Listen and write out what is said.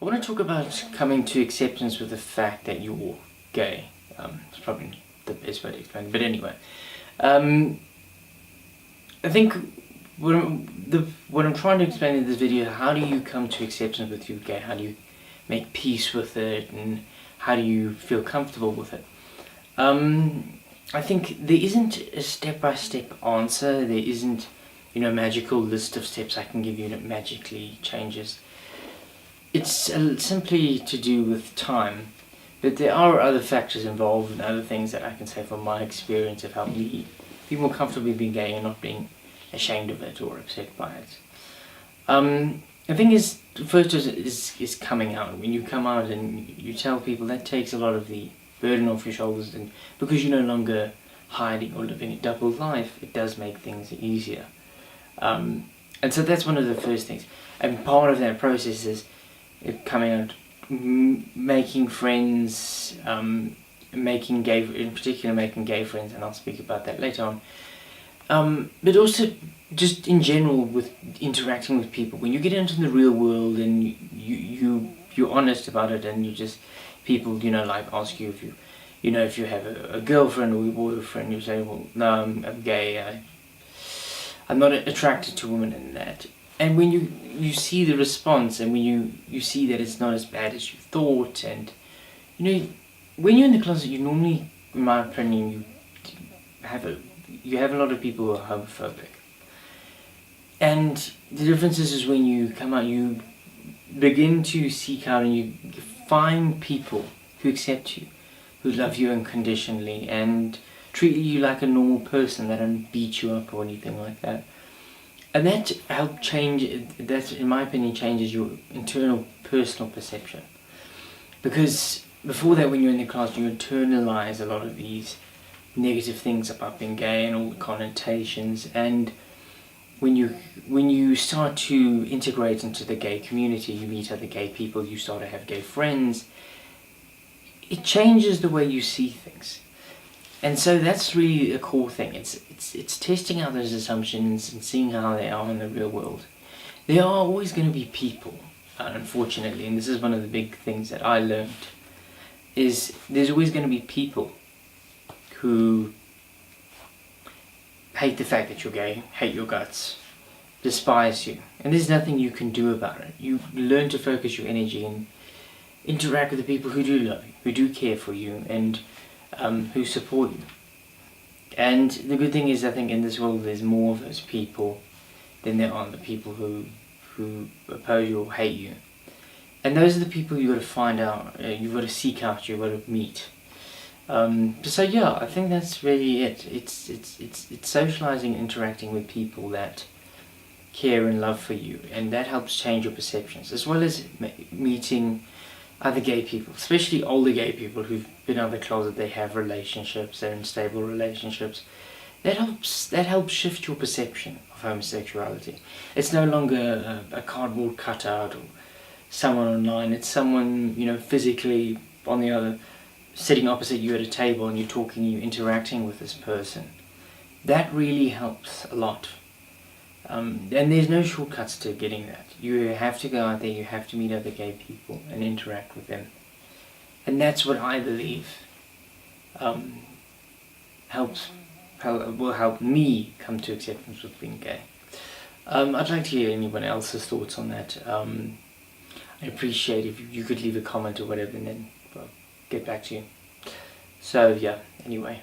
I want to talk about coming to acceptance with the fact that you're gay. It's probably the best way to explain it, but anyway. I think what I'm trying to explain in this video, how do you come to acceptance with you're gay? How do you make peace with it, and how do you feel comfortable with it? I think there isn't a step-by-step answer. There isn't, a magical list of steps I can give you that magically changes. It's simply to do with time, but there are other factors involved and other things that I can say from my experience have helped me be more comfortable being gay and not being ashamed of it or upset by it. The thing is, first is coming out. When you come out and you tell people, that takes a lot of the burden off your shoulders, and because you're no longer hiding or living a double life, it does make things easier. And so that's one of the first things. And part of that process is coming out, making friends, making gay friends, and I'll speak about that later on. But also just in general with interacting with people. When you get into the real world and you're honest about it, and people like ask you if you have a girlfriend or a boyfriend, you say, well, no, I'm gay. I'm not attracted to women and that. And when you see the response, and when you see that it's not as bad as you thought, and when you're in the closet, you normally, in my opinion, you have a lot of people who are homophobic. And the difference is when you come out, you begin to seek out and you find people who accept you, who love you unconditionally and treat you like a normal person. They don't beat you up or anything like that. And that that in my opinion changes your internal personal perception. Because before that, when you're in the class, you internalize a lot of these negative things about being gay and all the connotations. And when you start to integrate into the gay community, you meet other gay people, you start to have gay friends, it changes the way you see things. And so that's really a core thing. It's testing out those assumptions and seeing how they are in the real world. There are always going to be people, unfortunately, and this is one of the big things that I learned, is there's always going to be people who hate the fact that you're gay, hate your guts, despise you, and there's nothing you can do about it. You learn to focus your energy and interact with the people who do love you, who do care for you, and who support you. And the good thing is, I think in this world there's more of those people than there are the people who oppose you or hate you. And those are the people you've got to find out, you've got to seek out, you've got to meet. So yeah, I think that's really it. It's socializing and interacting with people that care and love for you, and that helps change your perceptions, as well as meeting other gay people, especially older gay people who've been out of the closet. They have relationships, they're in stable relationships. That helps shift your perception of homosexuality. It's no longer a cardboard cutout or someone online. It's someone physically on the other, sitting opposite you at a table, and you're talking, you're interacting with this person. That really helps a lot. And there's no shortcuts to getting that. You have to go out there, you have to meet other gay people and interact with them. And that's what I believe will help me come to acceptance with being gay. I'd like to hear anyone else's thoughts on that. I appreciate if you could leave a comment or whatever, and then I'll get back to you. So yeah, anyway.